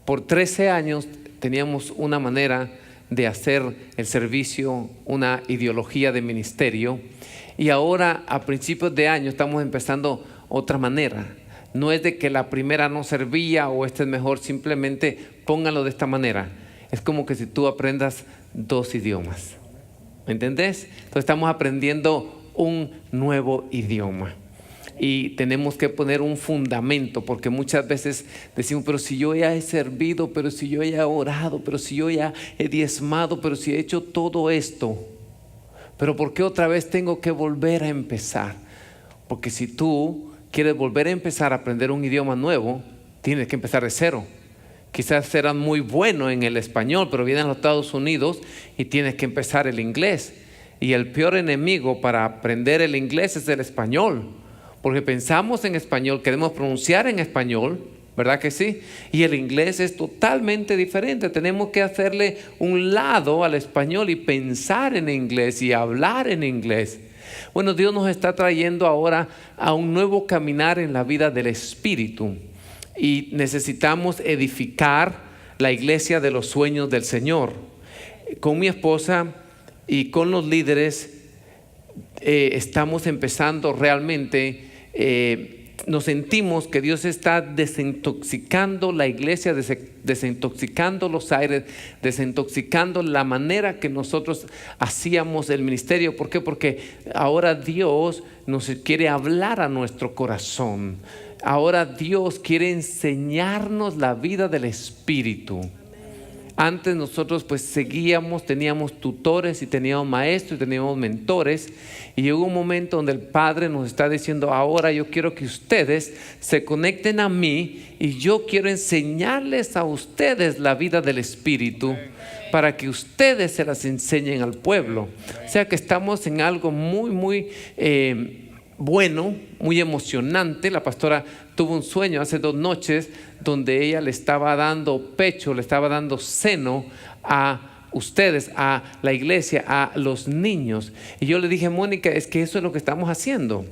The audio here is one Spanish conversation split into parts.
Por 13 años teníamos una manera de hacer el servicio, una ideología de ministerio, y ahora a principios de año estamos empezando otra manera. No es de que la primera no servía o esta es mejor, simplemente pónganlo de esta manera. Es como que si tú aprendas 2 idiomas. ¿Me entendés? Entonces estamos aprendiendo un nuevo idioma. Y tenemos que poner un fundamento, porque muchas veces decimos, pero si yo ya he servido, pero si yo ya he orado, pero si yo ya he diezmado, pero si he hecho todo esto, pero ¿por qué otra vez tengo que volver a empezar? Porque si tú quieres volver a empezar a aprender un idioma nuevo, tienes que empezar de cero. Quizás serás muy bueno en el español, pero vienes a los Estados Unidos y tienes que empezar el inglés. Y el peor enemigo para aprender el inglés es el español. Porque pensamos en español, queremos pronunciar en español, ¿verdad que sí? Y el inglés es totalmente diferente. Tenemos que hacerle un lado al español y pensar en inglés y hablar en inglés. Bueno, Dios nos está trayendo ahora a un nuevo caminar en la vida del Espíritu. Y necesitamos edificar la iglesia de los sueños del Señor. Con mi esposa y con los líderes estamos empezando realmente. Nos sentimos que Dios está desintoxicando la iglesia, desintoxicando los aires, desintoxicando la manera que nosotros hacíamos el ministerio. ¿Por qué? Porque ahora Dios nos quiere hablar a nuestro corazón. Ahora Dios quiere enseñarnos la vida del Espíritu. Antes nosotros pues seguíamos, teníamos tutores y teníamos maestros y teníamos mentores, y llegó un momento donde el Padre nos está diciendo, ahora yo quiero que ustedes se conecten a mí y yo quiero enseñarles a ustedes la vida del Espíritu para que ustedes se las enseñen al pueblo. O sea que estamos en algo muy bueno, muy emocionante. La pastora tuvo un sueño hace 2 noches donde ella le estaba dando pecho, le estaba dando seno a ustedes, a la iglesia, a los niños. Y yo le dije, Mónica, es que eso es lo que estamos haciendo.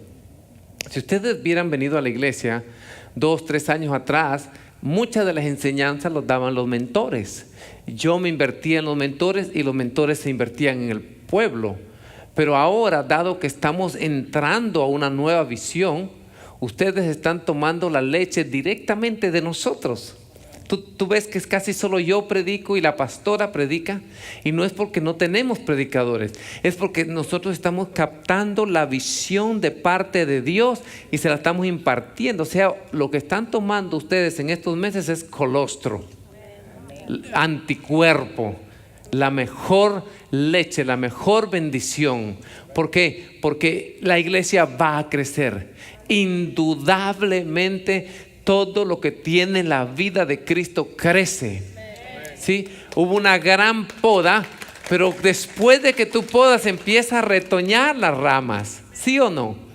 Si ustedes hubieran venido a la iglesia 2, 3 años atrás, muchas de las enseñanzas los daban los mentores. Yo me invertía en los mentores y los mentores se invertían en el pueblo. Pero ahora, dado que estamos entrando a una nueva visión, ustedes están tomando la leche directamente de nosotros. Tú ves que es casi solo yo predico y la pastora predica, y no es porque no tenemos predicadores, es porque nosotros estamos captando la visión de parte de Dios y se la estamos impartiendo. O sea, lo que están tomando ustedes en estos meses es colostro, anticuerpo, la mejor leche, la mejor bendición. ¿Por qué? Porque la iglesia va a crecer. Indudablemente todo lo que tiene la vida de Cristo crece. ¿Sí? Hubo una gran poda, pero después de que tú podas empieza a retoñar las ramas. ¿Sí o no?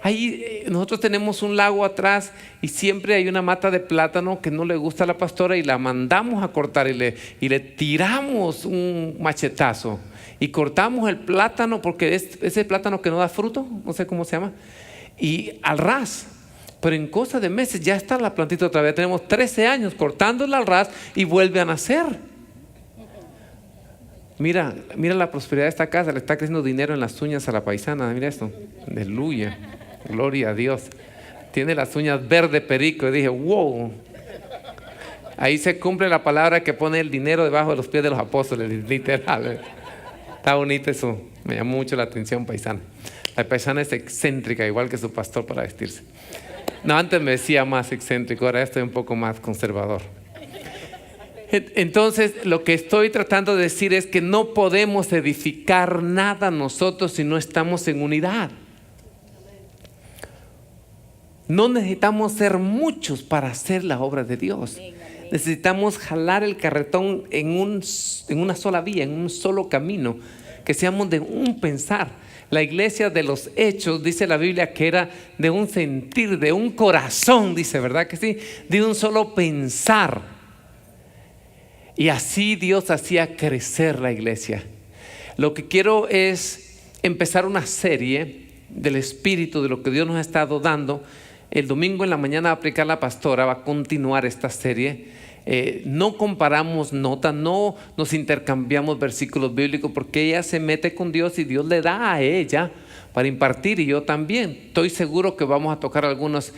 Ahí nosotros tenemos un lago atrás y siempre hay una mata de plátano que no le gusta a la pastora y la mandamos a cortar y le tiramos un machetazo y cortamos el plátano, porque es ese plátano que no da fruto, no sé cómo se llama, y al ras. Pero en cosa de meses ya está la plantita otra vez. Tenemos 13 años cortándola al ras y vuelve a nacer. Mira la prosperidad de esta casa. Le está creciendo dinero en las uñas a la paisana. Mira esto. Aleluya. Gloria a Dios. Tiene las uñas verde perico. Y dije, wow. Ahí se cumple la palabra que pone el dinero debajo de los pies de los apóstoles. Literal. Está bonito eso. Me llamó mucho la atención, paisana. La paisana es excéntrica, igual que su pastor para vestirse. No, antes me decía más excéntrico, ahora estoy un poco más conservador. Entonces, lo que estoy tratando de decir es que no podemos edificar nada nosotros si no estamos en unidad. No necesitamos ser muchos para hacer la obra de Dios. Necesitamos jalar el carretón en una sola vía, en un solo camino, que seamos de un pensar. La iglesia de los Hechos, dice la Biblia, que era de un sentir, de un corazón, dice, ¿verdad que sí? De un solo pensar. Y así Dios hacía crecer la iglesia. Lo que quiero es empezar una serie del Espíritu, de lo que Dios nos ha estado dando. El domingo en la mañana va a aplicar la pastora, va a continuar esta serie. no comparamos notas, no nos intercambiamos versículos bíblicos, porque ella se mete con Dios y Dios le da a ella para impartir, y yo también. Estoy seguro que vamos a tocar algunos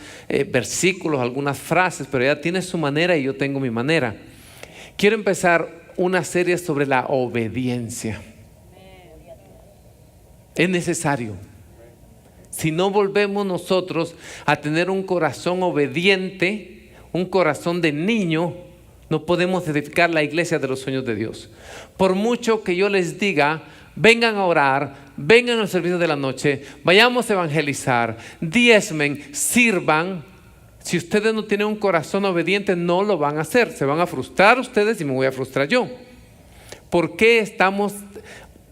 versículos, algunas frases, pero ella tiene su manera y yo tengo mi manera. Quiero empezar una serie sobre la obediencia. Es necesario. Si no volvemos nosotros a tener un corazón obediente, un corazón de niño, no podemos edificar la iglesia de los sueños de Dios. Por mucho que yo les diga, vengan a orar, vengan al servicio de la noche, vayamos a evangelizar, diezmen, sirvan, si ustedes no tienen un corazón obediente, no lo van a hacer. Se van a frustrar ustedes y me voy a frustrar yo. ¿Por qué estamos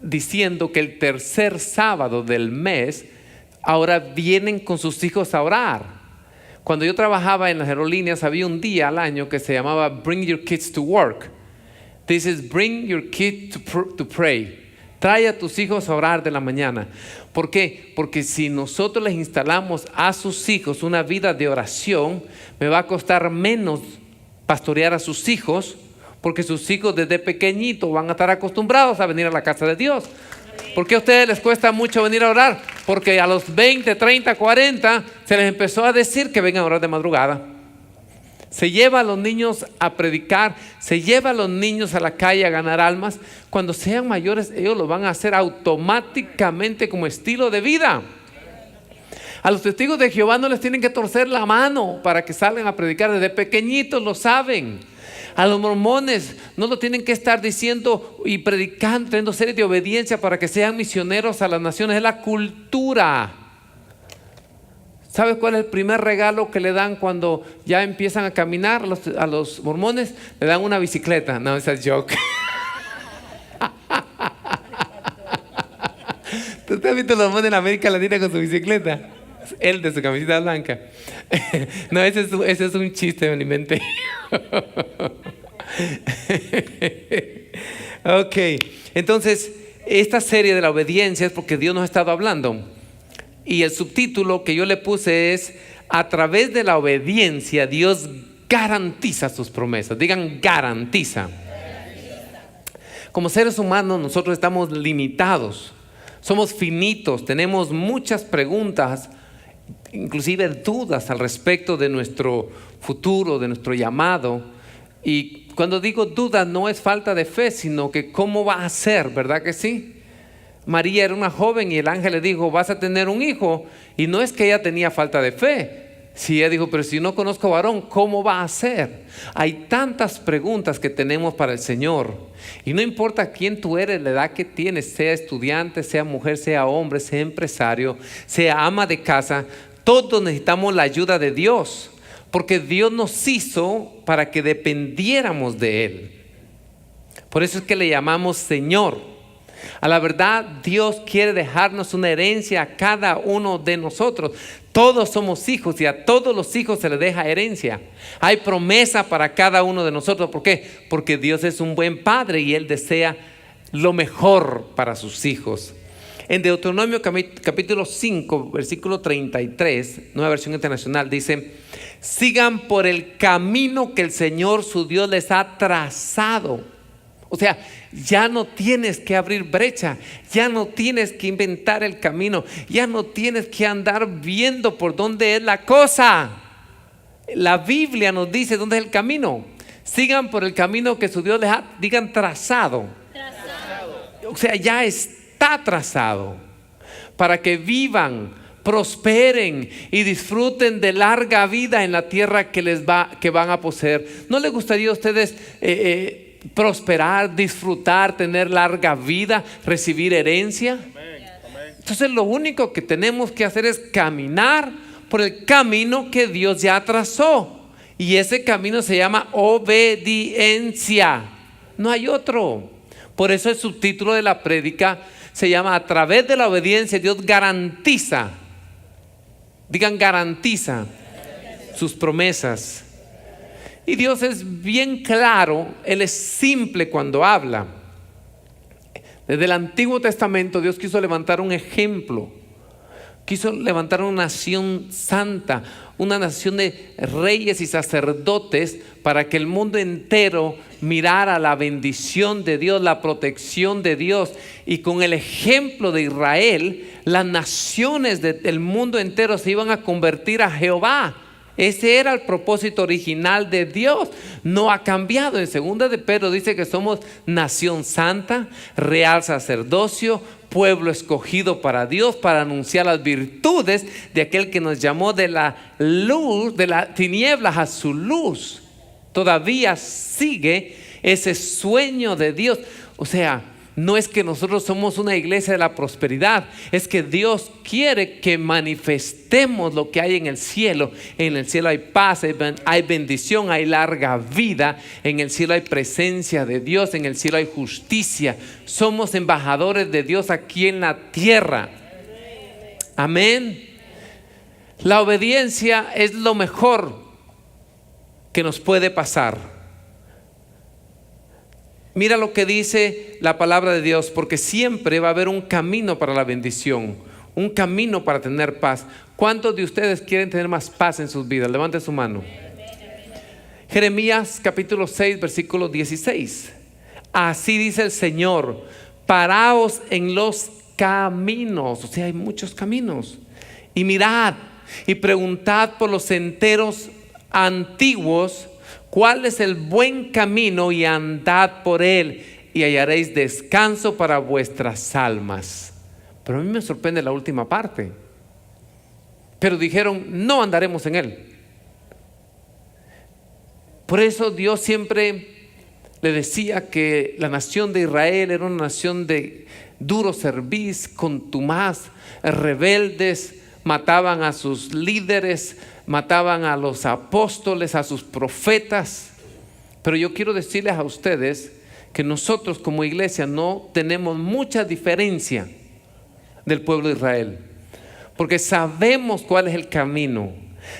diciendo que el tercer sábado del mes ahora vienen con sus hijos a orar? Cuando yo trabajaba en las aerolíneas, había un día al año que se llamaba Bring Your Kids to Work. This is Bring Your Kids to Pray. Trae a tus hijos a orar de la mañana. ¿Por qué? Porque si nosotros les instalamos a sus hijos una vida de oración, me va a costar menos pastorear a sus hijos, porque sus hijos desde pequeñitos van a estar acostumbrados a venir a la casa de Dios. ¿Por qué a ustedes les cuesta mucho venir a orar? Porque a los 20, 30, 40 se les empezó a decir que vengan a orar de madrugada. Se lleva a los niños a predicar, se lleva a los niños a la calle a ganar almas. Cuando sean mayores, ellos lo van a hacer automáticamente como estilo de vida. A los testigos de Jehová no les tienen que torcer la mano para que salgan a predicar. Desde pequeñitos lo saben. A los mormones no lo tienen que estar diciendo y predicando, teniendo series de obediencia para que sean misioneros a las naciones. Es la cultura. ¿Sabes cuál es el primer regalo que le dan cuando ya empiezan a caminar a los mormones? Le dan una bicicleta. No, esa es joke. ¿Tú te has visto los mormones en América Latina con su bicicleta? Él de su camiseta blanca. No, ese es un chiste, me lo inventé. Ok, entonces esta serie de la obediencia es porque Dios nos ha estado hablando. Y el subtítulo que yo le puse es: a través de la obediencia Dios garantiza sus promesas. Digan, garantiza. Como seres humanos nosotros estamos limitados, somos finitos, tenemos muchas preguntas, inclusive dudas al respecto de nuestro futuro, de nuestro llamado. Y cuando digo dudas, no es falta de fe, sino que cómo va a ser, ¿verdad que sí? María era una joven y el ángel le dijo: vas a tener un hijo. Y no es que ella tenía falta de fe. Si ella dijo: pero si no conozco varón, ¿cómo va a ser? Hay tantas preguntas que tenemos para el Señor. Y no importa quién tú eres, la edad que tienes, sea estudiante, sea mujer, sea hombre, sea empresario, sea ama de casa, todos necesitamos la ayuda de Dios. Porque Dios nos hizo para que dependiéramos de Él. Por eso es que le llamamos Señor. A la verdad, Dios quiere dejarnos una herencia a cada uno de nosotros. Todos somos hijos y a todos los hijos se les deja herencia. Hay promesa para cada uno de nosotros. ¿Por qué? Porque Dios es un buen padre y Él desea lo mejor para sus hijos. En Deuteronomio capítulo 5, versículo 33, Nueva Versión Internacional, dice: sigan por el camino que el Señor su Dios les ha trazado. O sea, ya no tienes que abrir brecha, ya no tienes que inventar el camino, ya no tienes que andar viendo por dónde es la cosa. La Biblia nos dice dónde es el camino. Sigan por el camino que su Dios les ha, digan, trazado. O sea, ya está trazado para que vivan, prosperen y disfruten de larga vida en la tierra que van a poseer. ¿No les gustaría a ustedes prosperar, disfrutar, tener larga vida, recibir herencia? Entonces lo único que tenemos que hacer es caminar por el camino que Dios ya trazó, y ese camino se llama obediencia. No hay otro. Por eso el subtítulo de la prédica se llama: a través de la obediencia Dios garantiza, digan, garantiza sus promesas. Y Dios es bien claro, Él es simple cuando habla. Desde el Antiguo Testamento Dios quiso levantar un ejemplo Quiso levantar una nación santa, una nación de reyes y sacerdotes, para que el mundo entero mirara la bendición de Dios, la protección de Dios. Y con el ejemplo de Israel, las naciones del mundo entero se iban a convertir a Jehová. Ese era el propósito original de Dios. No ha cambiado. En 2 de Pedro dice que somos nación santa, real sacerdocio, pueblo escogido para Dios, para anunciar las virtudes de aquel que nos llamó de la luz, de las tinieblas a su luz. Todavía sigue ese sueño de Dios. O sea, no es que nosotros somos una iglesia de la prosperidad, es que Dios quiere que manifestemos lo que hay en el cielo. En el cielo hay paz, hay bendición, hay larga vida. En el cielo hay presencia de Dios, en el cielo hay justicia. Somos embajadores de Dios aquí en la tierra. Amén. La obediencia es lo mejor que nos puede pasar. Mira lo que dice la palabra de Dios, porque siempre va a haber un camino para la bendición, un camino para tener paz. ¿Cuántos de ustedes quieren tener más paz en sus vidas? Levante su mano. Jeremías capítulo 6 versículo 16. Así dice el Señor: paraos en los caminos. O sea, hay muchos caminos. Y mirad y preguntad por los senderos antiguos, ¿cuál es el buen camino? Y andad por él, y hallaréis descanso para vuestras almas. Pero a mí me sorprende la última parte. Pero dijeron: no andaremos en él. Por eso Dios siempre le decía que la nación de Israel era una nación de duro cerviz, contumaz, rebeldes, mataban a sus líderes, mataban a los apóstoles, a sus profetas. Pero yo quiero decirles a ustedes que nosotros como iglesia no tenemos mucha diferencia del pueblo de Israel, porque sabemos cuál es el camino.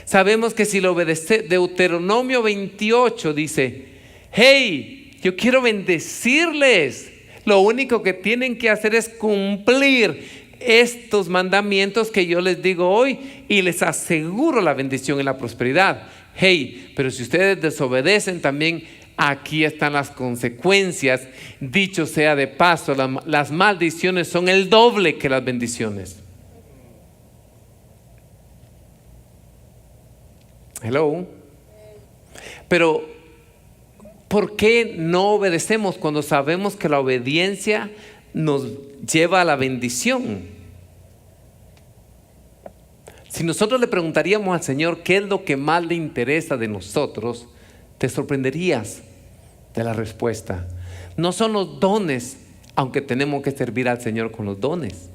Sabemos que si lo obedecemos, Deuteronomio 28 dice: hey, yo quiero bendecirles. Lo único que tienen que hacer es cumplir estos mandamientos que yo les digo hoy, y les aseguro la bendición y la prosperidad. Hey, pero si ustedes desobedecen, también aquí están las consecuencias. Dicho sea de paso, las maldiciones son el doble que las bendiciones. Hello. Pero ¿por qué no obedecemos cuando sabemos que la obediencia nos lleva a la bendición? Si nosotros le preguntaríamos al Señor qué es lo que más le interesa de nosotros, te sorprenderías de la respuesta. No son los dones, aunque tenemos que servir al Señor con los dones.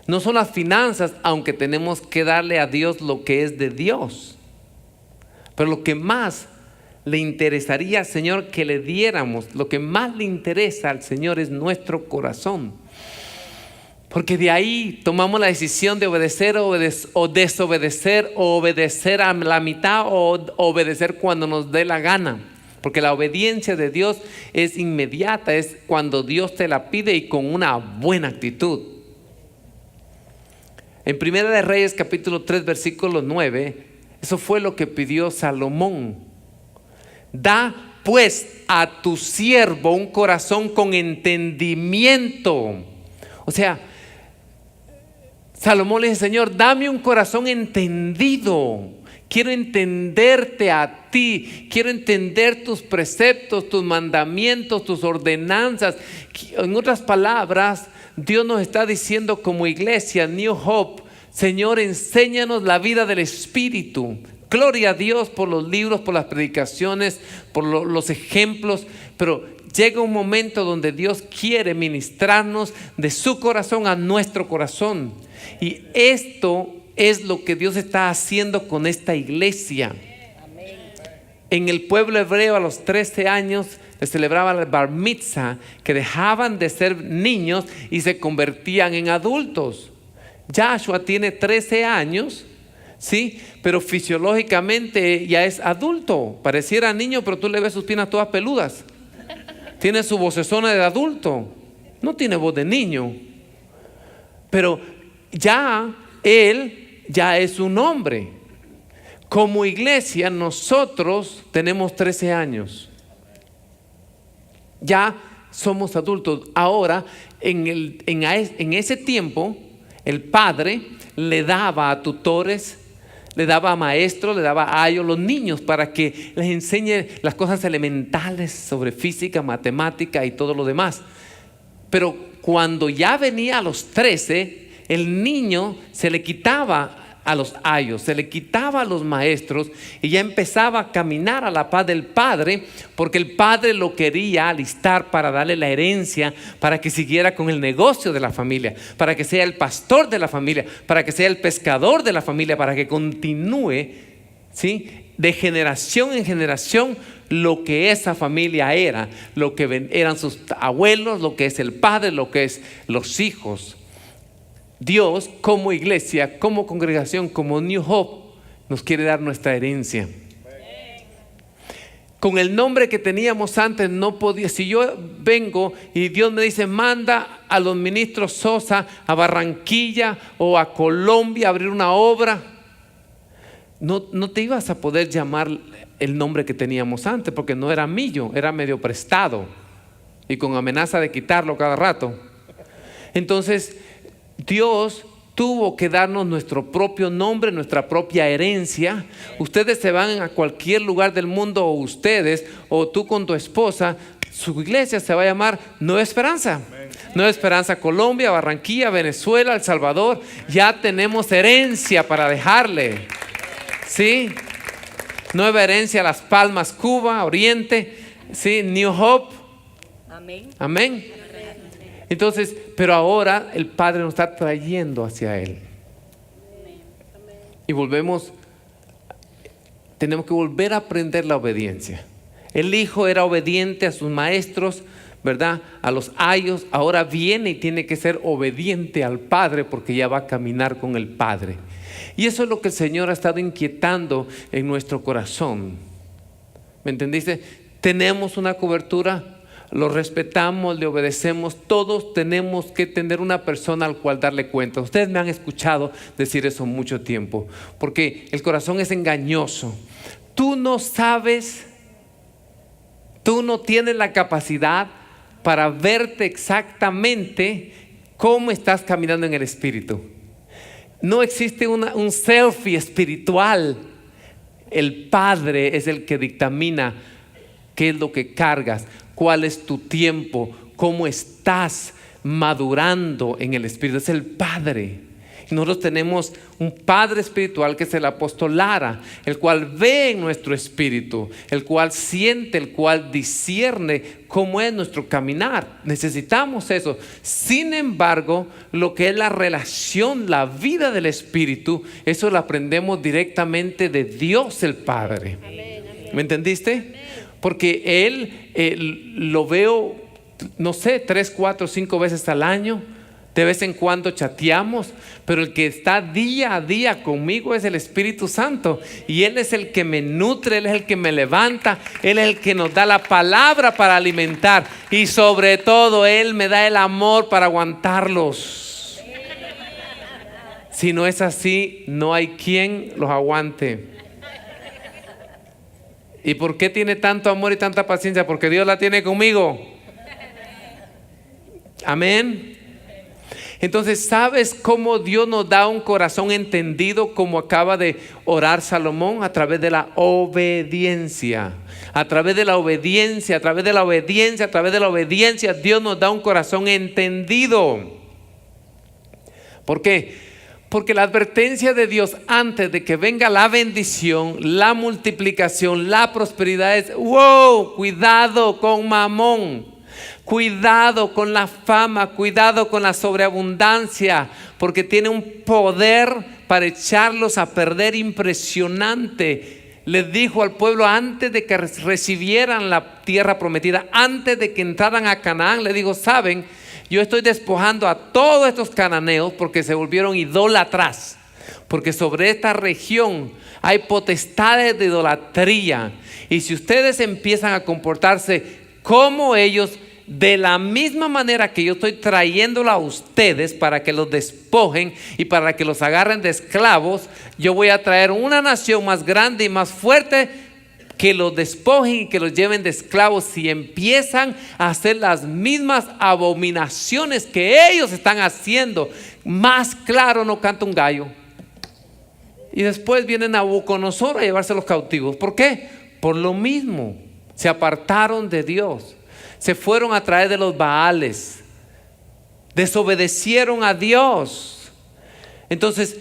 No son las finanzas, aunque tenemos que darle a Dios lo que es de Dios. Pero lo que más le interesaría al Señor que le diéramos, lo que más le interesa al Señor es nuestro corazón. Porque de ahí tomamos la decisión de obedecer o desobedecer, o obedecer a la mitad o obedecer cuando nos dé la gana. Porque la obediencia de Dios es inmediata, es cuando Dios te la pide y con una buena actitud. En 1 de Reyes capítulo 3 versículo 9, eso fue lo que pidió Salomón. Da pues a tu siervo un corazón con entendimiento. O sea, Salomón le dice: Señor, dame un corazón entendido. Quiero entenderte a ti. Quiero entender tus preceptos, tus mandamientos, tus ordenanzas. En otras palabras, Dios nos está diciendo como iglesia, New Hope: Señor, enséñanos la vida del Espíritu. Gloria a Dios por los libros, por las predicaciones, por los ejemplos. Pero llega un momento donde Dios quiere ministrarnos de su corazón a nuestro corazón. Y esto es lo que Dios está haciendo con esta iglesia. En el pueblo hebreo, a los 13 años se celebraba el bar mitzvah, que dejaban de ser niños y se convertían en adultos. Joshua tiene 13 años, ¿sí? Pero fisiológicamente ya es adulto. Pareciera niño, pero tú le ves sus piernas todas peludas. Tiene su vocesona de adulto. No tiene voz de niño. Pero ya Él ya es un hombre. Como iglesia nosotros tenemos 13 años. Ya somos adultos. Ahora, en ese tiempo, el padre le daba a tutores, le daba a maestros, le daba a ellos los niños para que les enseñe las cosas elementales sobre física, matemática y todo lo demás. Pero cuando ya venía a los 13, el niño se le quitaba a los ayos, se le quitaba a los maestros y ya empezaba a caminar a la paz del padre, porque el padre lo quería alistar para darle la herencia, para que siguiera con el negocio de la familia, para que sea el pastor de la familia, para que sea el pescador de la familia, para que continúe, ¿sí?, de generación en generación lo que esa familia era, lo que eran sus abuelos, lo que es el padre, lo que es los hijos. Dios, como iglesia, como congregación, como New Hope, nos quiere dar nuestra herencia. Con el nombre que teníamos antes no podía. Si yo vengo y Dios me dice, manda a los ministros Sosa a Barranquilla o a Colombia a abrir una obra, no te ibas a poder llamar el nombre que teníamos antes, porque no era mío, era medio prestado y con amenaza de quitarlo cada rato. Entonces Dios tuvo que darnos nuestro propio nombre, nuestra propia herencia. Ustedes se van a cualquier lugar del mundo, o ustedes, o tú con tu esposa, su iglesia se va a llamar Nueva Esperanza. Nueva Esperanza Colombia, Barranquilla, Venezuela, El Salvador. Ya tenemos herencia para dejarle. ¿Sí? Nueva herencia, Las Palmas, Cuba, Oriente. ¿Sí? New Hope. Amén. Amén. Entonces, pero ahora el Padre nos está trayendo hacia Él. Y tenemos que volver a aprender la obediencia. El Hijo era obediente a sus maestros, ¿verdad? A los ayos. Ahora viene y tiene que ser obediente al Padre, porque ya va a caminar con el Padre. Y eso es lo que el Señor ha estado inquietando en nuestro corazón. ¿Me entendiste? Tenemos una cobertura. Lo respetamos, le obedecemos. Todos tenemos que tener una persona al cual darle cuenta. Ustedes me han escuchado decir eso mucho tiempo, porque el corazón es engañoso. Tú no sabes, tú no tienes la capacidad para verte exactamente cómo estás caminando en el Espíritu. No existe un selfie espiritual. El Padre es el que dictamina qué es lo que cargas, cuál es tu tiempo, cómo estás madurando en el Espíritu. Es el Padre. Y nosotros tenemos un Padre espiritual que es el apóstol Lara, el cual ve en nuestro espíritu, el cual siente, el cual discierne cómo es nuestro caminar. Necesitamos eso. Sin embargo, lo que es la relación, la vida del Espíritu, eso lo aprendemos directamente de Dios el Padre. ¿Me entendiste? Porque Él lo veo, no sé, 3, 4, 5 veces al año. De vez en cuando chateamos, pero el que está día a día conmigo es el Espíritu Santo. Y Él es el que me nutre, Él es el que me levanta, Él es el que nos da la palabra para alimentar. Y sobre todo Él me da el amor para aguantarlos. Si no es así, no hay quien los aguante. ¿Y por qué tiene tanto amor y tanta paciencia? Porque Dios la tiene conmigo. Amén. Entonces, ¿sabes cómo Dios nos da un corazón entendido, como acaba de orar Salomón? A través de la obediencia. A través de la obediencia, a través de la obediencia, a través de la obediencia, Dios nos da un corazón entendido. ¿Por qué? Porque la advertencia de Dios antes de que venga la bendición, la multiplicación, la prosperidad es: wow, cuidado con Mamón, cuidado con la fama, cuidado con la sobreabundancia, porque tiene un poder para echarlos a perder impresionante. Les dijo al pueblo antes de que recibieran la tierra prometida, antes de que entraran a Canaán, le dijo: saben, yo estoy despojando a todos estos cananeos porque se volvieron idólatras, porque sobre esta región hay potestades de idolatría, y si ustedes empiezan a comportarse como ellos, de la misma manera que yo estoy trayéndolo a ustedes para que los despojen y para que los agarren de esclavos, yo voy a traer una nación más grande y más fuerte que los despojen y que los lleven de esclavos si empiezan a hacer las mismas abominaciones que ellos están haciendo. Más claro no canta un gallo. Y después viene Nabucodonosor a llevarse a los cautivos. ¿Por qué? Por lo mismo. Se apartaron de Dios. Se fueron a través de los Baales. Desobedecieron a Dios. Entonces,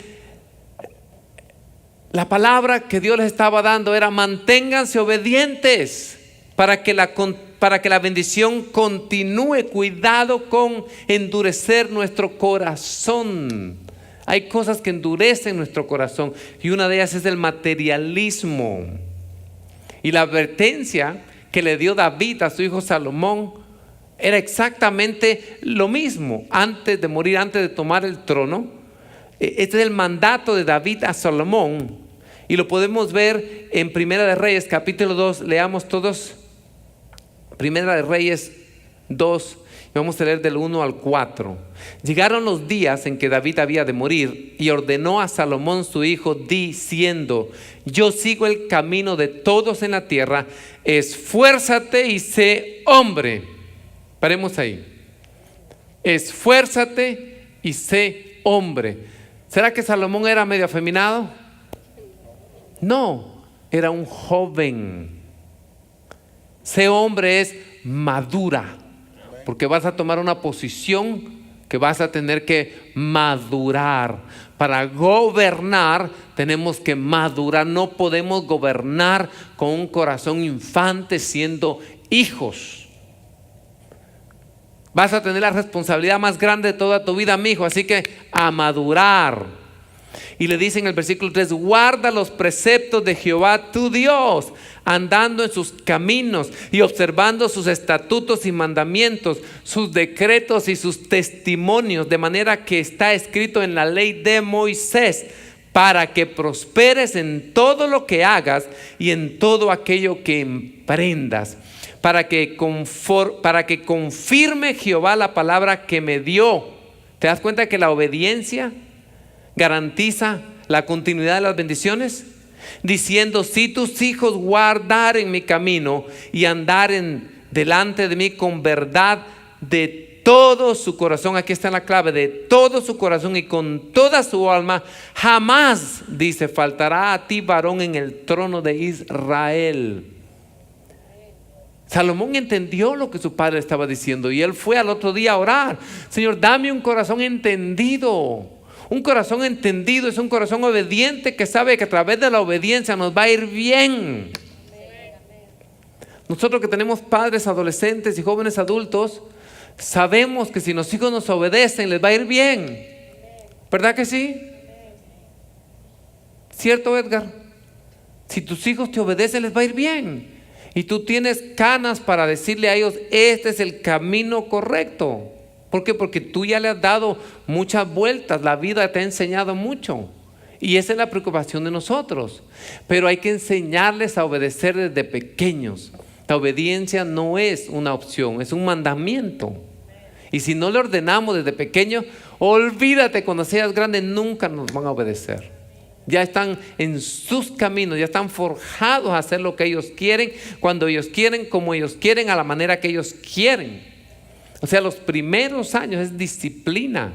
la palabra que Dios les estaba dando era: manténganse obedientes para que la bendición continúe. Cuidado con endurecer nuestro corazón. Hay cosas que endurecen nuestro corazón y una de ellas es el materialismo. Y la advertencia que le dio David a su hijo Salomón era exactamente lo mismo. Antes de morir, antes de tomar el trono, este es el mandato de David a Salomón, y lo podemos ver en Primera de Reyes capítulo 2. Leamos todos Primera de Reyes 2 y vamos a leer del 1 al 4. Llegaron los días en que David había de morir, y ordenó a Salomón su hijo diciendo: yo sigo el camino de todos en la tierra, esfuérzate y sé hombre. Paremos ahí. Esfuérzate y sé hombre. ¿Será que Salomón era medio afeminado? No, era un joven. Sé hombre es madura, porque vas a tomar una posición que vas a tener que madurar. Para gobernar tenemos que madurar. No podemos gobernar con un corazón infante siendo hijos. Vas a tener la responsabilidad más grande de toda tu vida, mi hijo, así que a madurar. Y le dice en el versículo 3: guarda los preceptos de Jehová tu Dios, andando en sus caminos y observando sus estatutos y mandamientos, sus decretos y sus testimonios, de manera que está escrito en la ley de Moisés, para que prosperes en todo lo que hagas y en todo aquello que emprendas, para que confirme Jehová la palabra que me dio. ¿Te das cuenta que la obediencia garantiza la continuidad de las bendiciones? Diciendo: si tus hijos guardaren mi camino y andaren delante de mí con verdad de todo su corazón. Aquí está la clave: de todo su corazón y con toda su alma, jamás, dice, faltará a ti varón en el trono de Israel. Salomón entendió lo que su padre estaba diciendo, y él fue al otro día a orar: Señor, dame un corazón entendido. Un corazón entendido es un corazón obediente, que sabe que a través de la obediencia nos va a ir bien. Nosotros que tenemos padres, adolescentes y jóvenes adultos, sabemos que si los hijos nos obedecen, les va a ir bien. ¿Verdad que sí? ¿Cierto, Edgar? Si tus hijos te obedecen, les va a ir bien. Y tú tienes canas para decirle a ellos: este es el camino correcto. ¿Por qué? Porque tú ya le has dado muchas vueltas, la vida te ha enseñado mucho, y esa es la preocupación de nosotros. Pero hay que enseñarles a obedecer desde pequeños. La obediencia no es una opción, es un mandamiento. Y si no le ordenamos desde pequeño, olvídate, cuando seas grande nunca nos van a obedecer. Ya están en sus caminos, ya están forjados a hacer lo que ellos quieren, cuando ellos quieren, como ellos quieren, a la manera que ellos quieren. O sea, los primeros años es disciplina.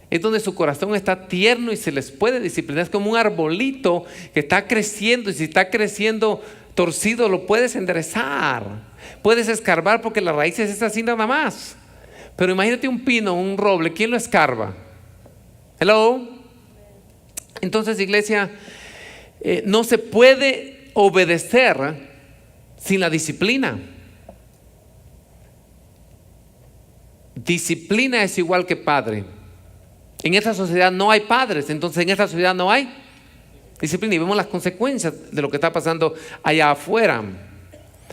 Es donde su corazón está tierno y se les puede disciplinar. Es como un arbolito que está creciendo, y si está creciendo torcido lo puedes enderezar. Puedes escarbar porque la raíz es así nada más. Pero imagínate un pino, un roble, ¿quién lo escarba? Hello. Entonces, iglesia, no se puede obedecer sin la disciplina. Disciplina es igual que padre. En esta sociedad no hay padres, entonces en esta sociedad no hay disciplina, y vemos las consecuencias de lo que está pasando allá afuera.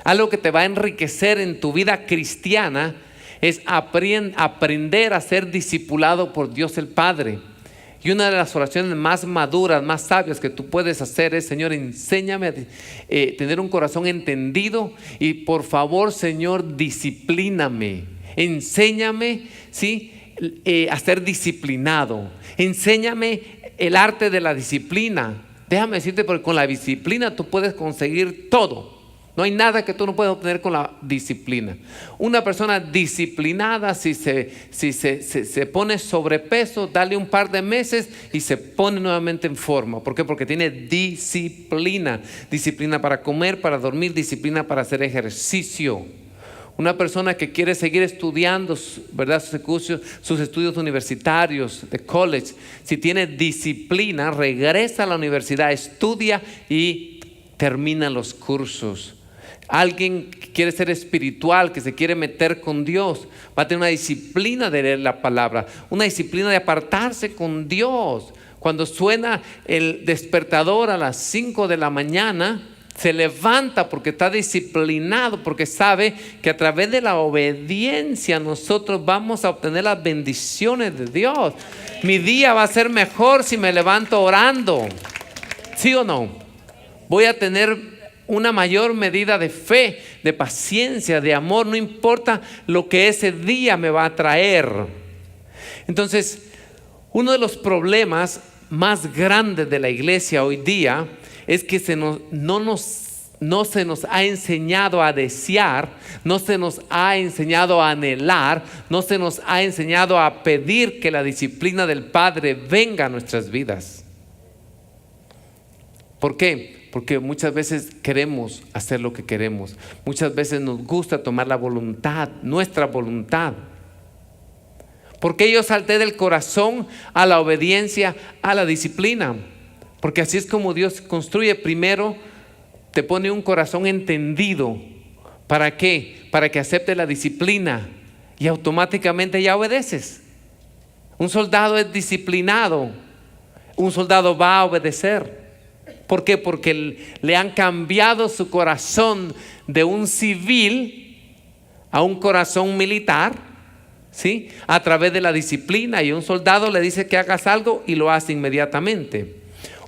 Algo que te va a enriquecer en tu vida cristiana es aprender a ser discipulado por Dios el Padre. Y una de las oraciones más maduras, más sabias que tú puedes hacer es: Señor, enséñame a tener un corazón entendido, y por favor, Señor, disciplíname. Enséñame, ¿sí?, a ser disciplinado. Enséñame el arte de la disciplina. Déjame decirte, porque con la disciplina tú puedes conseguir todo. No hay nada que tú no puedas obtener con la disciplina. Una persona disciplinada, si se pone sobrepeso, dale un par de meses y se pone nuevamente en forma. ¿Por qué? Porque tiene disciplina. Disciplina para comer, para dormir, disciplina para hacer ejercicio. Una persona que quiere seguir estudiando, ¿verdad?, sus estudios universitarios, de college, si tiene disciplina, regresa a la universidad, estudia y termina los cursos. Alguien que quiere ser espiritual, que se quiere meter con Dios, va a tener una disciplina de leer la palabra, una disciplina de apartarse con Dios. Cuando suena el despertador a las 5 de la mañana, se levanta porque está disciplinado, porque sabe que a través de la obediencia nosotros vamos a obtener las bendiciones de Dios. Mi día va a ser mejor si me levanto orando. ¿Sí o no? Voy a tener una mayor medida de fe, de paciencia, de amor, no importa lo que ese día me va a traer. Entonces, uno de los problemas más grandes de la iglesia hoy día es que no se nos ha enseñado a desear, no se nos ha enseñado a anhelar, no se nos ha enseñado a pedir que la disciplina del Padre venga a nuestras vidas. ¿Por qué? Porque muchas veces queremos hacer lo que queremos. Muchas veces nos gusta tomar la voluntad, nuestra voluntad. ¿Por qué yo salté del corazón a la obediencia, a la disciplina? Porque así es como Dios construye. Primero te pone un corazón entendido. ¿Para qué? Para que acepte la disciplina y automáticamente ya obedeces. Un soldado es disciplinado. Un soldado va a obedecer. ¿Por qué? Porque le han cambiado su corazón de un civil a un corazón militar, ¿sí?, a través de la disciplina. Y un soldado le dice que hagas algo y lo hace inmediatamente.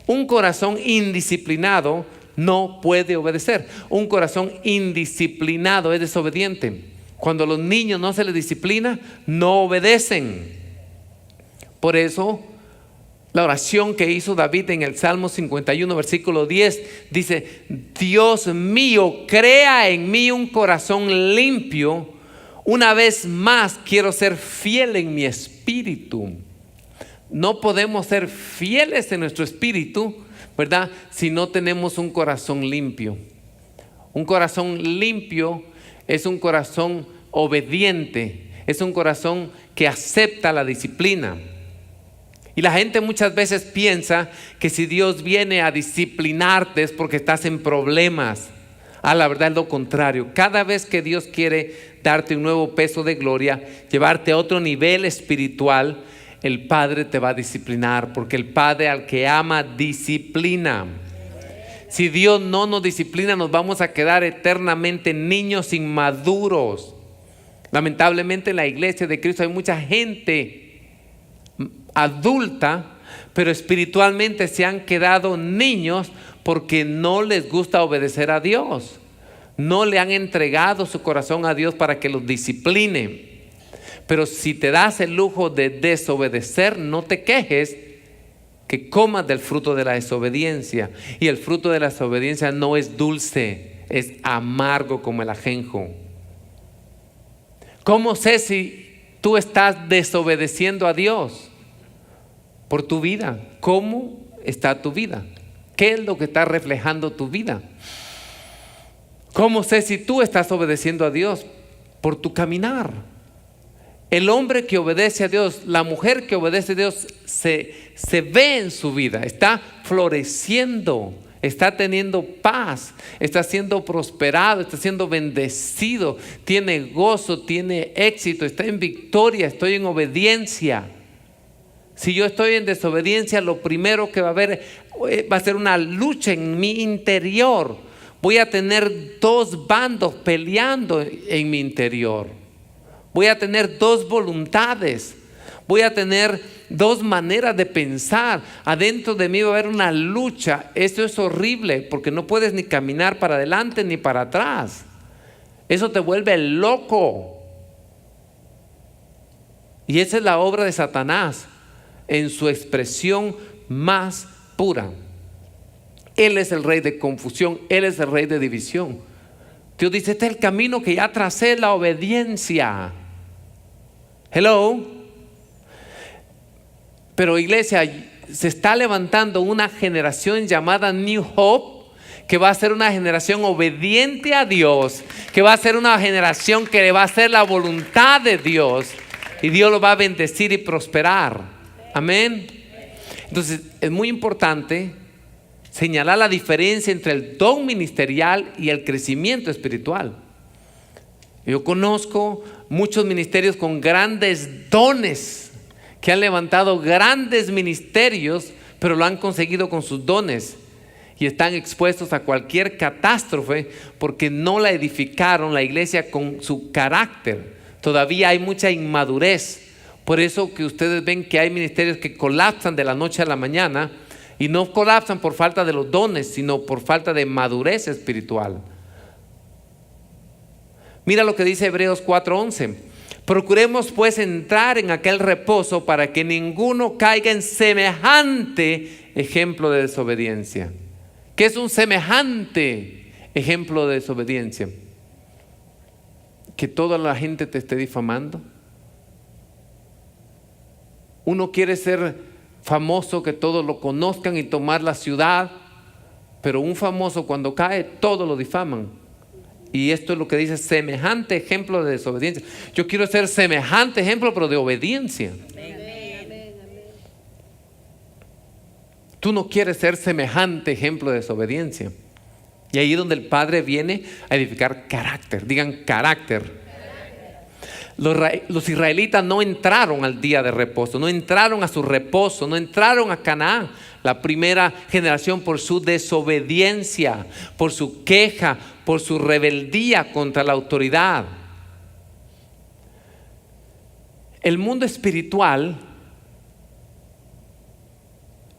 Un corazón indisciplinado no puede obedecer. Un corazón indisciplinado es desobediente. Cuando a los niños no se les disciplina, no obedecen. Por eso, la oración que hizo David en el Salmo 51, versículo 10, dice: Dios mío, crea en mí un corazón limpio. Una vez más quiero ser fiel en mi espíritu. No podemos ser fieles en nuestro espíritu, ¿verdad?, si no tenemos un corazón limpio. Un corazón limpio es un corazón obediente, es un corazón que acepta la disciplina. Y la gente muchas veces piensa que si Dios viene a disciplinarte es porque estás en problemas. La verdad es lo contrario. Cada vez que Dios quiere darte un nuevo peso de gloria, llevarte a otro nivel espiritual, el Padre te va a disciplinar, porque el Padre al que ama disciplina. Si Dios no nos disciplina, nos vamos a quedar eternamente niños inmaduros. Lamentablemente en la iglesia de Cristo hay mucha gente adulta, pero espiritualmente se han quedado niños porque no les gusta obedecer a Dios. No le han entregado su corazón a Dios para que los discipline. Pero si te das el lujo de desobedecer, no te quejes que comas del fruto de la desobediencia. Y el fruto de la desobediencia no es dulce, es amargo como el ajenjo. ¿Cómo sé si tú estás desobedeciendo a Dios? Por tu vida. ¿Cómo está tu vida? ¿Qué es lo que está reflejando tu vida? ¿Cómo sé si tú estás obedeciendo a Dios? Por tu caminar. El hombre que obedece a Dios, la mujer que obedece a Dios, se ve en su vida, está floreciendo, está teniendo paz, está siendo prosperado, está siendo bendecido, tiene gozo, tiene éxito, está en victoria, estoy en obediencia. Si yo estoy en desobediencia, lo primero que va a haber va a ser una lucha en mi interior. Voy a tener dos bandos peleando en mi interior. Voy a tener dos voluntades. Voy a tener dos maneras de pensar. Adentro de mí va a haber una lucha. Esto es horrible porque no puedes ni caminar para adelante ni para atrás. Eso te vuelve loco. Y esa es la obra de Satanás en su expresión más pura. Él es el rey de confusión, Él es el rey de división. Dios dice, este es el camino que ya tracé, la obediencia. Hello. Pero iglesia, se está levantando una generación llamada New Hope, que va a ser una generación obediente a Dios, que va a ser una generación que va a hacer la voluntad de Dios, y Dios lo va a bendecir y prosperar. Amén. Entonces es muy importante señalar la diferencia entre el don ministerial y el crecimiento espiritual. Yo conozco muchos ministerios con grandes dones, que han levantado grandes ministerios, pero lo han conseguido con sus dones, y están expuestos a cualquier catástrofe porque no la edificaron la iglesia con su carácter. Todavía hay mucha inmadurez. Por eso que ustedes ven que hay ministerios que colapsan de la noche a la mañana, y no colapsan por falta de los dones, sino por falta de madurez espiritual. Mira lo que dice Hebreos 4:11. Procuremos pues entrar en aquel reposo para que ninguno caiga en semejante ejemplo de desobediencia. ¿Qué es un semejante ejemplo de desobediencia? Que toda la gente te esté difamando. Uno quiere ser famoso, que todos lo conozcan y tomar la ciudad, pero un famoso cuando cae todos lo difaman. Y esto es lo que dice semejante ejemplo de desobediencia. Yo quiero ser semejante ejemplo, pero de obediencia. Tú no quieres ser semejante ejemplo de desobediencia. Y ahí es donde el Padre viene a edificar carácter. Digan carácter. Los israelitas no entraron al día de reposo, no entraron a su reposo, no entraron a Canaán, la primera generación, por su desobediencia, por su queja, por su rebeldía contra la autoridad. El mundo espiritual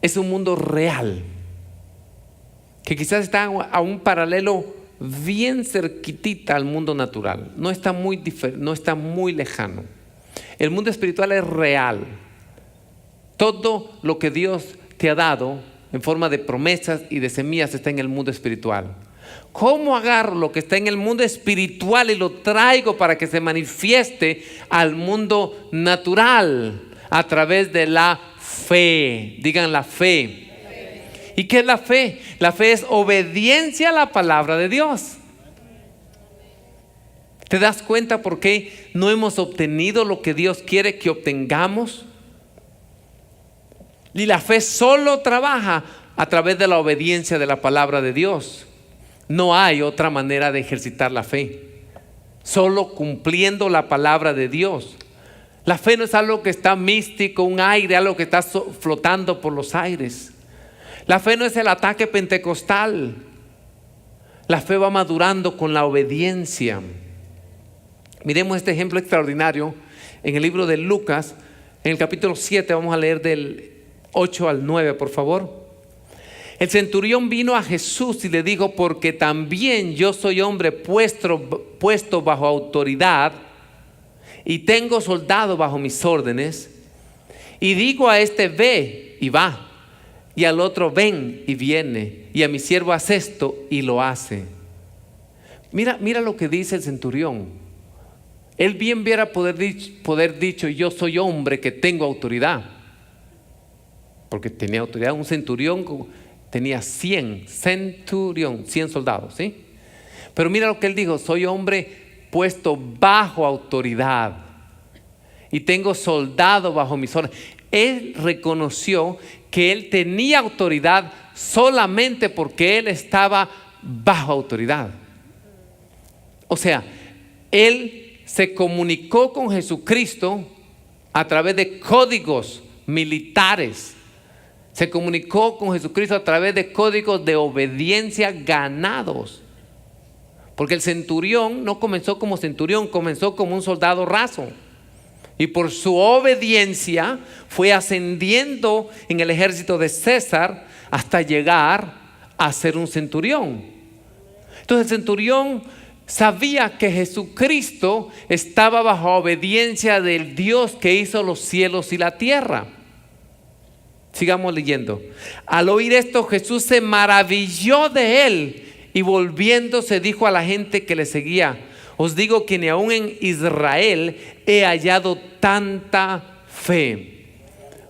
es un mundo real, que quizás está a un paralelo bien cerquitita al mundo natural. No está muy lejano. El mundo espiritual es real. Todo lo que Dios te ha dado en forma de promesas y de semillas está en el mundo espiritual. ¿Cómo agarro lo que está en el mundo espiritual y lo traigo para que se manifieste al mundo natural? A través de la fe. Digan la fe. ¿Y qué es la fe? La fe es obediencia a la palabra de Dios. ¿Te das cuenta por qué no hemos obtenido lo que Dios quiere que obtengamos? Y la fe solo trabaja a través de la obediencia de la palabra de Dios. No hay otra manera de ejercitar la fe, solo cumpliendo la palabra de Dios. La fe no es algo que está místico, un aire, algo que está flotando por los aires. La fe no es el ataque pentecostal. La fe va madurando con la obediencia. Miremos este ejemplo extraordinario en el libro de Lucas, en el capítulo 7. Vamos a leer del 8 al 9, por favor. El centurión vino a Jesús y le dijo: porque también yo soy hombre puesto bajo autoridad, y tengo soldado bajo mis órdenes, y digo a este: ve, y va, y al otro: ven, y viene, y a mi siervo: haz esto, y lo hace. Mira lo que dice el centurión. Él bien hubiera poder dicho: yo soy hombre que tengo autoridad, porque tenía autoridad. Un centurión tenía 100 soldados, ¿sí? Pero mira lo que él dijo: soy hombre puesto bajo autoridad, y tengo soldado bajo mis órdenes. Él reconoció que él tenía autoridad solamente porque él estaba bajo autoridad. O sea, él se comunicó con Jesucristo a través de códigos militares. Se comunicó con Jesucristo a través de códigos de obediencia ganados. Porque el centurión no comenzó como centurión, comenzó como un soldado raso. Y por su obediencia fue ascendiendo en el ejército de César hasta llegar a ser un centurión. Entonces el centurión sabía que Jesucristo estaba bajo obediencia del Dios que hizo los cielos y la tierra. Sigamos leyendo. Al oír esto, Jesús se maravilló de él y volviéndose dijo a la gente que le seguía: os digo que ni aún en Israel he hallado tanta fe.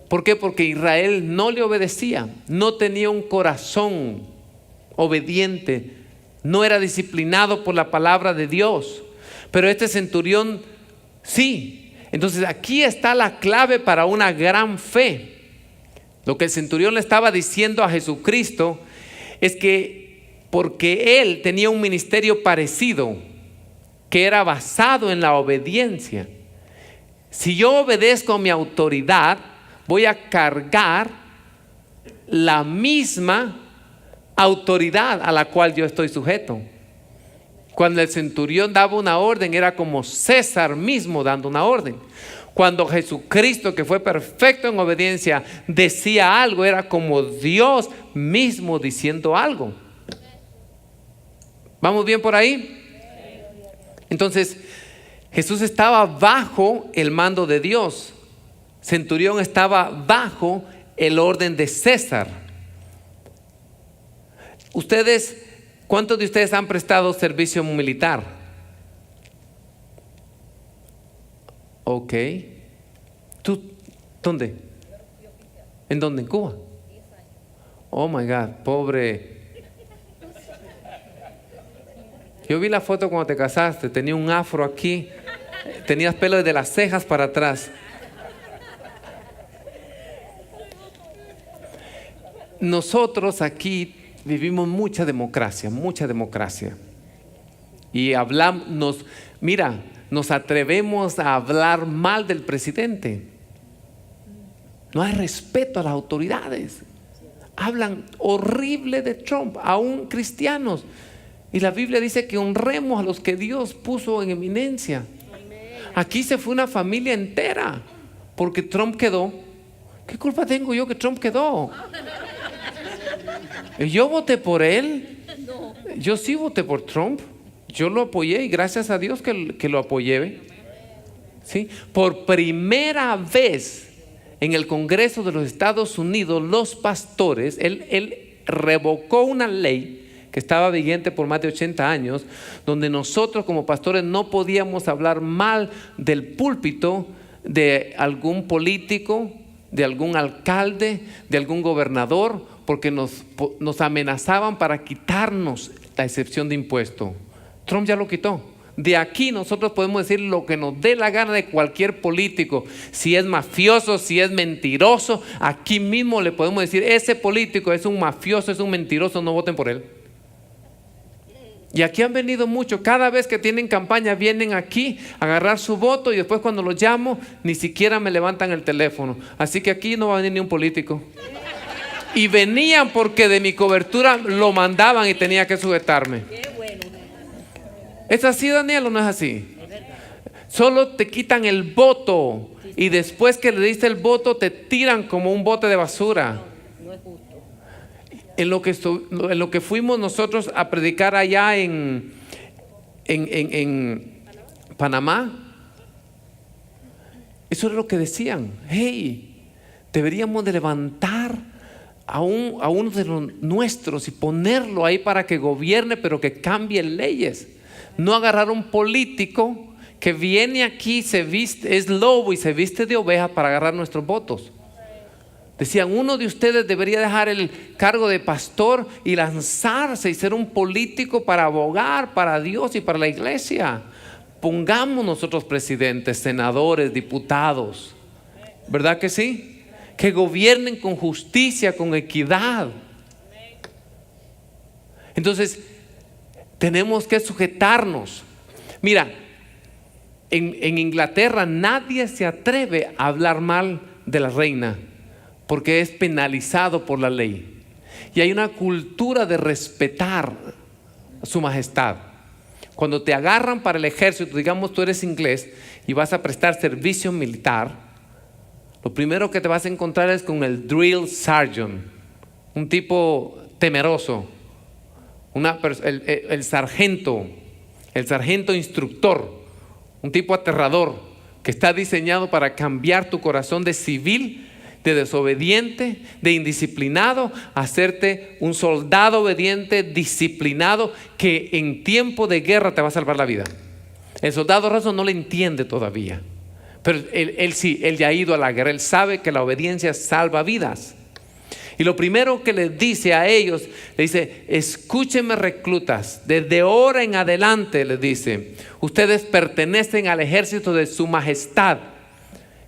¿Por qué? Porque Israel no le obedecía, no tenía un corazón obediente, no era disciplinado por la palabra de Dios. Pero este centurión sí. Entonces aquí está la clave para una gran fe. Lo que el centurión le estaba diciendo a Jesucristo es que porque él tenía un ministerio parecido, que era basado en la obediencia. Si yo obedezco a mi autoridad, voy a cargar la misma autoridad a la cual yo estoy sujeto. Cuando el centurión daba una orden, era como César mismo dando una orden. Cuando Jesucristo, que fue perfecto en obediencia, decía algo, era como Dios mismo diciendo algo. ¿Vamos bien por ahí? Entonces, Jesús estaba bajo el mando de Dios. Centurión estaba bajo el orden de César. Ustedes, ¿cuántos de ustedes han prestado servicio militar? Ok. ¿Tú dónde? ¿En dónde? ¿En Cuba? Oh my God, pobre. Yo vi la foto cuando te casaste, tenía un afro aquí, tenías pelo desde las cejas para atrás. Nosotros aquí vivimos mucha democracia. Y hablamos, nos atrevemos a hablar mal del presidente. No hay respeto a las autoridades. Hablan horrible de Trump, aún cristianos. Y la Biblia dice que honremos a los que Dios puso en eminencia. Aquí se fue una familia entera porque Trump quedó. ¿Qué culpa tengo yo que Trump quedó? Yo voté por él. Yo sí voté por Trump. Yo lo apoyé y gracias a Dios que lo apoyé. ¿Sí? Por primera vez en el Congreso de los Estados Unidos, los pastores, él revocó una ley que estaba vigente por más de 80 años, donde nosotros como pastores no podíamos hablar mal del púlpito de algún político, de algún alcalde, de algún gobernador, porque nos amenazaban para quitarnos la excepción de impuesto. Trump ya lo quitó. De aquí nosotros podemos decir lo que nos dé la gana de cualquier político. Si es mafioso, si es mentiroso, aquí mismo le podemos decir: ese político es un mafioso, es un mentiroso, no voten por él. Y aquí han venido muchos. Cada vez que tienen campaña vienen aquí a agarrar su voto y después cuando los llamo ni siquiera me levantan el teléfono. Así que aquí no va a venir ni un político. Y venían porque de mi cobertura lo mandaban y tenía que sujetarme. ¿Es así, Daniel, o no es así? Solo te quitan el voto y después que le diste el voto te tiran como un bote de basura. En lo que fuimos nosotros a predicar allá en Panamá, eso es lo que decían. Hey, deberíamos de levantar a uno de los nuestros y ponerlo ahí para que gobierne, pero que cambie leyes. No agarrar un político que viene aquí, se viste, es lobo y se viste de oveja para agarrar nuestros votos. Decían: uno de ustedes debería dejar el cargo de pastor y lanzarse y ser un político para abogar para Dios y para la iglesia. Pongamos nosotros presidentes, senadores, diputados. ¿Verdad que sí? Que gobiernen con justicia, con equidad. Entonces, tenemos que sujetarnos. Mira, en Inglaterra nadie se atreve a hablar mal de la reina, porque es penalizado por la ley. Y hay una cultura de respetar a su majestad. Cuando te agarran para el ejército, digamos tú eres inglés y vas a prestar servicio militar, lo primero que te vas a encontrar es con el drill sergeant, un tipo temeroso, el sargento instructor, un tipo aterrador que está diseñado para cambiar tu corazón de civil, de desobediente, de indisciplinado, a hacerte un soldado obediente, disciplinado, que en tiempo de guerra te va a salvar la vida. El soldado raso no le entiende todavía, pero él sí, él ya ha ido a la guerra, él sabe que la obediencia salva vidas. Y lo primero que les dice a ellos, le dice: escúchenme, reclutas, desde ahora en adelante, les dice, ustedes pertenecen al ejército de su majestad.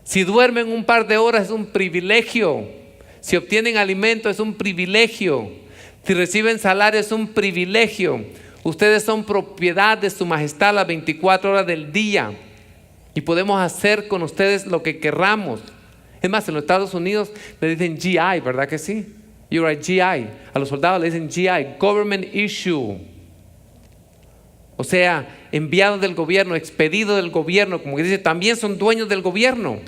Si duermen un par de horas es un privilegio. Si obtienen alimento es un privilegio. Si reciben salario es un privilegio. Ustedes son propiedad de su majestad las 24 horas del día. Y podemos hacer con ustedes lo que querramos. Es más, en los Estados Unidos le dicen GI, ¿verdad que sí? You're a GI. A los soldados le dicen GI, Government Issue. O sea, enviados del gobierno, expedidos del gobierno, como que dice, también son dueños del gobierno.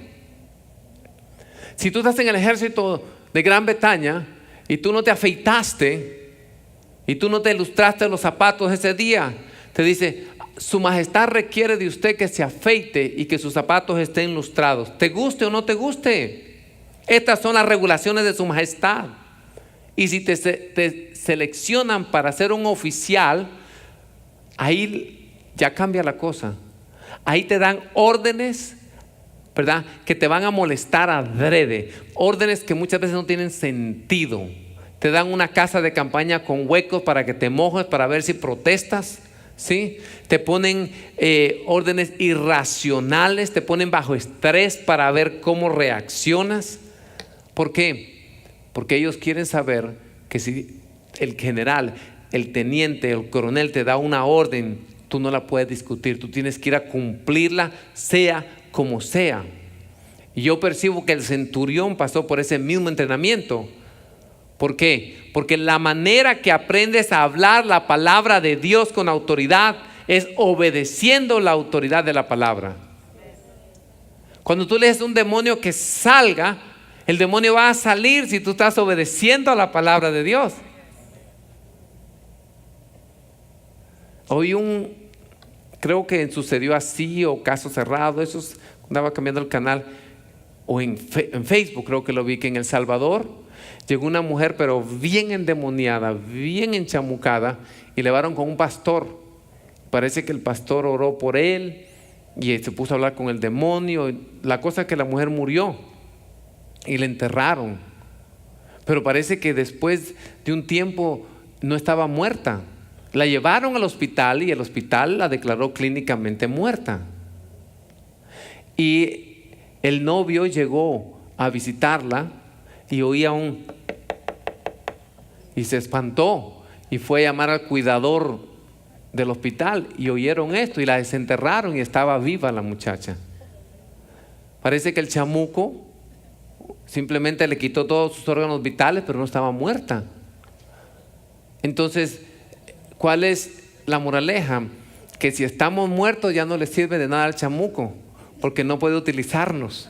Si tú estás en el ejército de Gran Bretaña y tú no te afeitaste y tú no te lustraste los zapatos ese día, te dice: su majestad requiere de usted que se afeite y que sus zapatos estén lustrados, te guste o no te guste. Estas son las regulaciones de su majestad. Y si te seleccionan para ser un oficial, ahí ya cambia la cosa. Ahí te dan órdenes, ¿verdad?, que te van a molestar adrede. Órdenes que muchas veces no tienen sentido. Te dan una casa de campaña con huecos para que te mojes, para ver si protestas, ¿sí? Te ponen órdenes irracionales, te ponen bajo estrés para ver cómo reaccionas. ¿Por qué? Porque ellos quieren saber que si el general, el teniente, el coronel te da una orden, tú no la puedes discutir, tú tienes que ir a cumplirla, sea como sea. Y yo percibo que el centurión pasó por ese mismo entrenamiento. ¿Por qué? Porque la manera que aprendes a hablar la palabra de Dios con autoridad es obedeciendo la autoridad de la palabra. Cuando tú le dices a un demonio que salga, el demonio va a salir si tú estás obedeciendo a la palabra de Dios. Hoy creo que sucedió así, o caso cerrado, eso andaba cambiando el canal, o en Facebook creo que lo vi, que en El Salvador llegó una mujer pero bien endemoniada, bien enchamucada, y le llevaron con un pastor. Parece que el pastor oró por él y se puso a hablar con el demonio. La cosa es que la mujer murió y la enterraron, pero parece que después de un tiempo no estaba muerta. La llevaron al hospital y el hospital la declaró clínicamente muerta. Y el novio llegó a visitarla y oía y se espantó y fue a llamar al cuidador del hospital y oyeron esto y la desenterraron y estaba viva la muchacha. Parece que el chamuco simplemente le quitó todos sus órganos vitales, pero no estaba muerta. Entonces, ¿cuál es la moraleja? Que si estamos muertos ya no le sirve de nada al chamuco, porque no puede utilizarnos.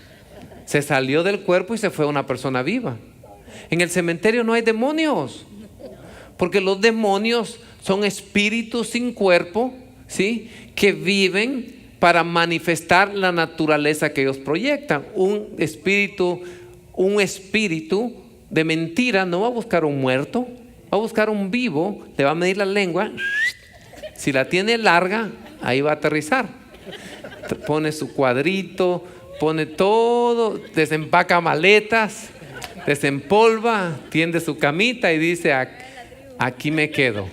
Se salió del cuerpo y se fue una persona viva. En el cementerio no hay demonios, porque los demonios son espíritus sin cuerpo, ¿sí?, que viven para manifestar la naturaleza que ellos proyectan. Un espíritu de mentira no va a buscar un muerto, va a buscar un vivo, le va a medir la lengua, si la tiene larga, ahí va a aterrizar. Pone su cuadrito, pone todo, desempaca maletas, desempolva, tiende su camita y dice: aquí me quedo.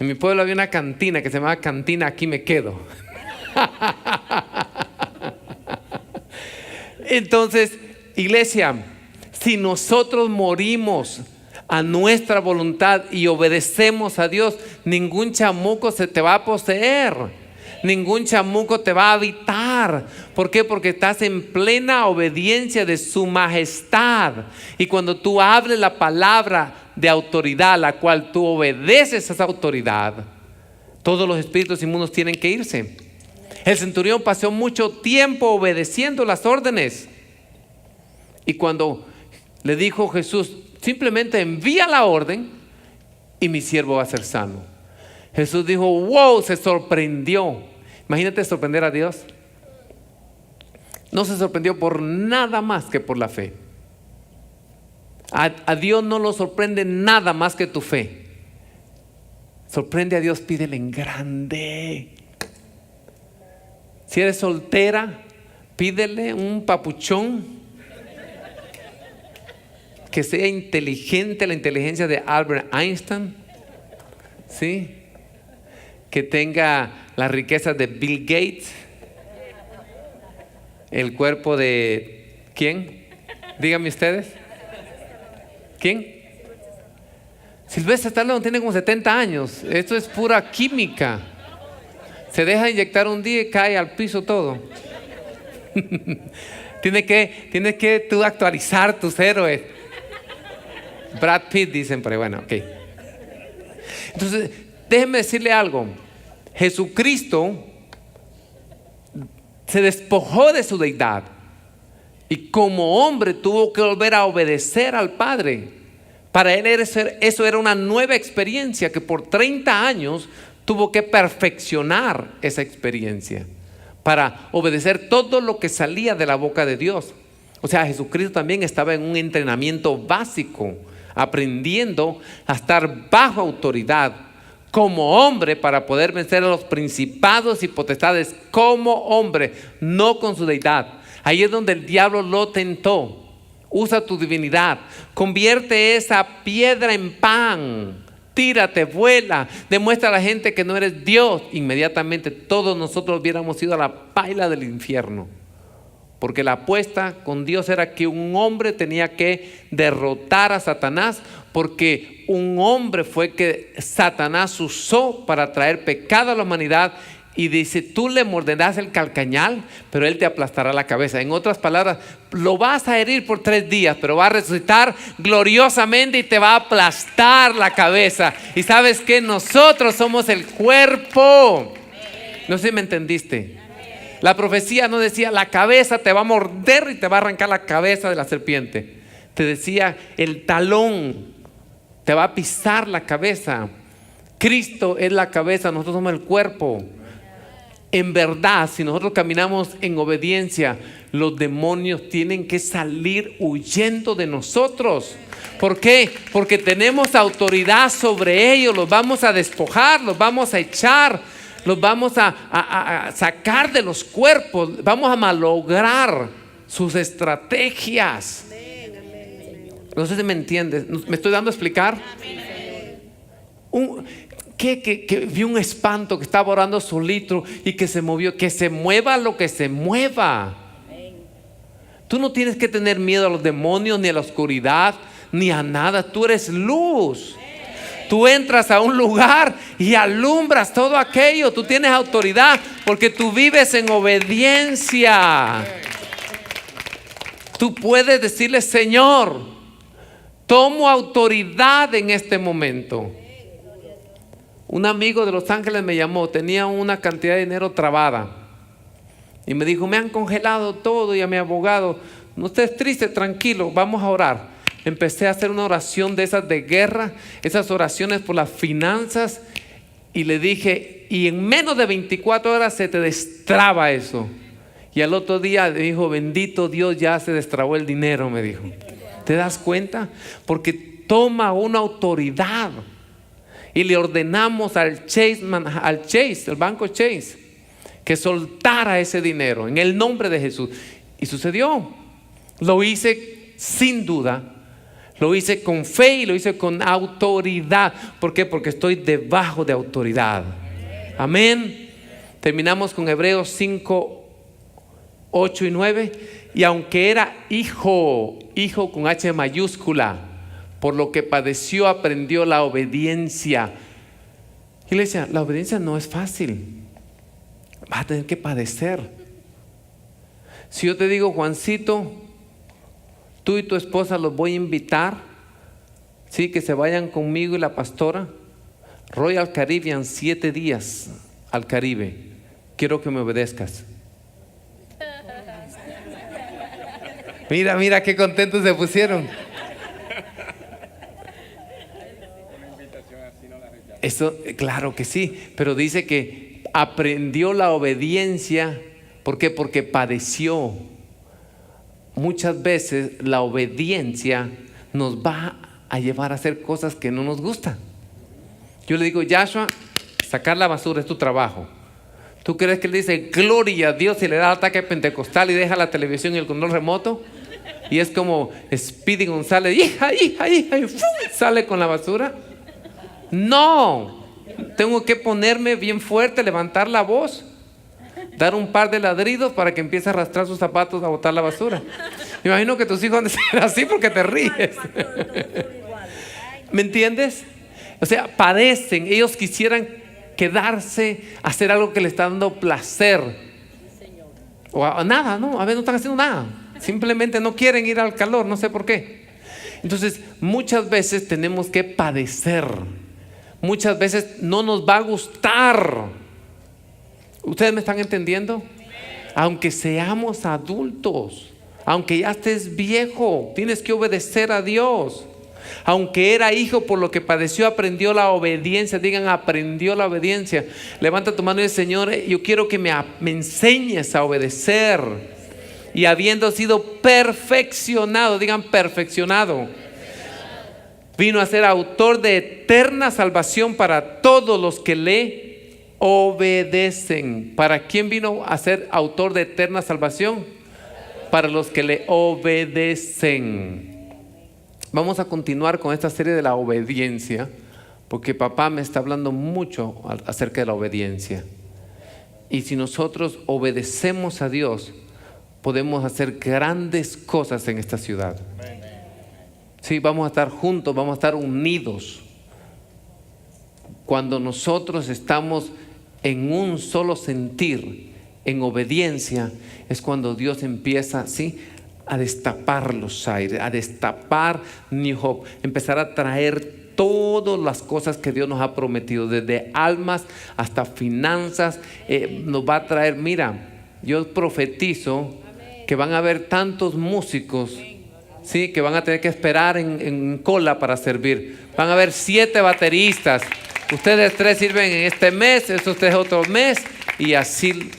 En mi pueblo había una cantina que se llamaba Cantina Aquí Me Quedo. Entonces, iglesia, si nosotros morimos a nuestra voluntad y obedecemos a Dios, ningún chamuco se te va a poseer, ningún chamuco te va a habitar. ¿Por qué? Porque estás en plena obediencia de su majestad. Y cuando tú hables la palabra de autoridad, la cual tú obedeces a esa autoridad, Todos los espíritus inmundos tienen que irse. El centurión pasó mucho tiempo obedeciendo las órdenes. Y cuando le dijo Jesús, simplemente envía la orden y mi siervo va a ser sano. Jesús dijo, wow, se sorprendió. Imagínate sorprender a Dios. No se sorprendió por nada más que por la fe. A Dios no lo sorprende nada más que tu fe. Sorprende a Dios, pídele en grande. Si eres soltera, pídele un papuchón que sea inteligente, la inteligencia de Albert Einstein, ¿sí? Que tenga las riquezas de Bill Gates, el cuerpo de ¿quién? Díganme ustedes. ¿Quién? Sylvester Stallone tiene como 70 años. Esto es pura química. Se deja inyectar un día y cae al piso todo. Tienes que tú actualizar tus héroes. Brad Pitt dicen, pero bueno, ok. Entonces, déjenme decirle algo. Jesucristo se despojó de su deidad y como hombre tuvo que volver a obedecer al Padre. Para él eso era una nueva experiencia que por 30 años tuvo que perfeccionar esa experiencia para obedecer todo lo que salía de la boca de Dios. O sea, Jesucristo también estaba en un entrenamiento básico, aprendiendo a estar bajo autoridad como hombre para poder vencer a los principados y potestades como hombre, no con su deidad. Ahí es donde el diablo lo tentó. Usa tu divinidad, convierte esa piedra en pan, tírate, vuela, demuestra a la gente que no eres Dios. Inmediatamente todos nosotros hubiéramos ido a la paila del infierno, porque la apuesta con Dios era que un hombre tenía que derrotar a Satanás, porque un hombre fue que Satanás usó para traer pecado a la humanidad. Y dice, tú le morderás el calcañal, pero él te aplastará la cabeza. En otras palabras, lo vas a herir por 3 días, pero va a resucitar gloriosamente y te va a aplastar la cabeza. Y sabes que nosotros somos el cuerpo. No sé si me entendiste. La profecía no decía, la cabeza te va a morder y te va a arrancar la cabeza de la serpiente. Te decía, el talón te va a pisar la cabeza. Cristo es la cabeza, nosotros somos el cuerpo. En verdad, si nosotros caminamos en obediencia, los demonios tienen que salir huyendo de nosotros. ¿Por qué? Porque tenemos autoridad sobre ellos. Los vamos a despojar, los vamos a echar, los vamos a sacar de los cuerpos. Vamos a malograr sus estrategias. No sé si me entiendes. ¿Me estoy dando a explicar? Que vi un espanto que estaba orando solito y que se movió. Que se mueva lo que se mueva. Tú no tienes que tener miedo a los demonios, ni a la oscuridad, ni a nada. Tú eres luz. Tú entras a un lugar y alumbras todo aquello. Tú tienes autoridad porque tú vives en obediencia. Tú puedes decirle, Señor, tomo autoridad en este momento. Un amigo de Los Ángeles me llamó, tenía una cantidad de dinero trabada y me dijo, me han congelado todo. Y a mi abogado, no estés triste, tranquilo, vamos a orar. Empecé a hacer una oración de esas de guerra, esas oraciones por las finanzas, y le dije, y en menos de 24 horas se te destraba eso. Y al otro día me dijo, bendito Dios, ya se destrabó el dinero, me dijo. ¿Te das cuenta? Porque toma una autoridad. Y le ordenamos al el banco Chase, que soltara ese dinero en el nombre de Jesús. Y sucedió. Lo hice sin duda, lo hice con fe y lo hice con autoridad. ¿Por qué? Porque estoy debajo de autoridad. Amén. Terminamos con Hebreos 5, 8 y 9. Y aunque era hijo con H mayúscula, por lo que padeció, aprendió la obediencia. Iglesia, la obediencia no es fácil. Vas a tener que padecer. Si yo te digo, Juancito, tú y tu esposa los voy a invitar, ¿sí? Que se vayan conmigo y la pastora Royal Caribbean, 7 días al Caribe. Quiero que me obedezcas. Mira, mira qué contentos se pusieron. Eso, claro que sí, pero dice que aprendió la obediencia. ¿Por qué? Porque padeció. Muchas veces la obediencia nos va a llevar a hacer cosas que no nos gustan. Yo le digo, Joshua, sacar la basura es tu trabajo. ¿Tú crees que él dice gloria a Dios y le da el ataque pentecostal y deja la televisión y el control remoto? Y es como Speedy González, hija, y ¡fum! Sale con la basura. No, tengo que ponerme bien fuerte, levantar la voz, dar un par de ladridos para que empiece a arrastrar sus zapatos a botar la basura. Me imagino que tus hijos han de ser así porque te ríes. ¿Me entiendes? O sea, padecen. Ellos quisieran quedarse, hacer algo que les está dando placer. O a nada, ¿no? A veces no están haciendo nada. Simplemente no quieren ir al calor, no sé por qué. Entonces, muchas veces tenemos que padecer. Muchas veces no nos va a gustar. ¿Ustedes me están entendiendo? Aunque seamos adultos, aunque ya estés viejo, tienes que obedecer a Dios. Aunque era hijo, por lo que padeció, aprendió la obediencia. Digan, aprendió la obediencia. Levanta tu mano y dice, Señor, yo quiero que me enseñes a obedecer. Y habiendo sido perfeccionado, digan perfeccionado, vino a ser autor de eterna salvación para todos los que le obedecen. ¿Para quién vino a ser autor de eterna salvación? Para los que le obedecen. Vamos a continuar con esta serie de la obediencia, porque papá me está hablando mucho acerca de la obediencia. Y si nosotros obedecemos a Dios, podemos hacer grandes cosas en esta ciudad. Sí, vamos a estar juntos, vamos a estar unidos. Cuando nosotros estamos en un solo sentir, en obediencia, es cuando Dios empieza, ¿sí?, a destapar los aires, a destapar New Hope, empezar a traer todas las cosas que Dios nos ha prometido, desde almas hasta finanzas. Nos va a traer, mira, yo profetizo que van a haber tantos músicos, sí, que van a tener que esperar en cola para servir. Van a haber 7 bateristas. Ustedes 3 sirven en este mes, esos 3 otro mes, y así.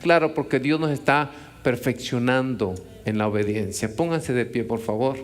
Claro, porque Dios nos está perfeccionando en la obediencia. Pónganse de pie, por favor.